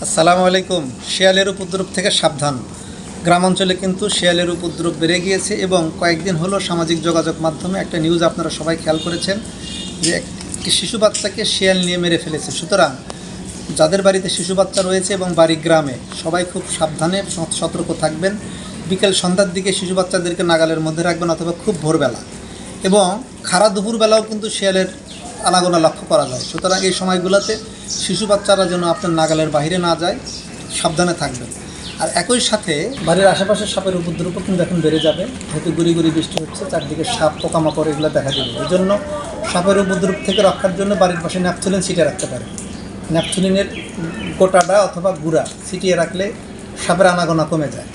আসসালামু আলাইকুম। শিয়ালের উপদ্রব থেকে সাবধান। গ্রামাঞ্চলে কিন্তু শিয়ালের উপদ্রব বেড়ে গিয়েছে এবং কয়েকদিন হলো সামাজিক যোগাযোগ মাধ্যমে একটা নিউজ আপনারা সবাই খেয়াল করেছেন যে একটি শিশু বাচ্চাকে শিয়াল নিয়ে মেরে ফেলেছে। সুতরাং যাদের বাড়িতে শিশু বাচ্চা রয়েছে এবং বাড়ি গ্রামে সবাই খুব সাবধানে সতর্ক থাকবেন। বিকেল সন্ধ্যার দিকে শিশু বাচ্চাদেরকে নাগালের মধ্যে রাখবেন অথবা খুব ভোরবেলা, এবং খাড়া দুপুরবেলাও কিন্তু শিয়ালের আনাগোনা লক্ষ্য করা যায়। সুতরাং এই সময়গুলোতে শিশু বাচ্চারা যেন আপনার নাগালের বাইরে না যায়, সাবধানে থাকবেন। আর একই সাথে বাড়ির আশেপাশে সাপের উপদ্রবও কিন্তু এখন বেড়ে যাবে, যেহেতু গুড়ি গুড়ি বৃষ্টি হচ্ছে, চারদিকে সাপ পোকামাকড় এগুলো দেখা দেবে। এই জন্য সাপের উপদ্রব থেকে রক্ষার জন্য বাড়ির পাশে ন্যাপথলিন ছিটিয়ে রাখতে পারে। ন্যাপথলিনের গোটাটা অথবা গুঁড়া ছিটিয়ে রাখলে সাপের আনাগোনা কমে যায়।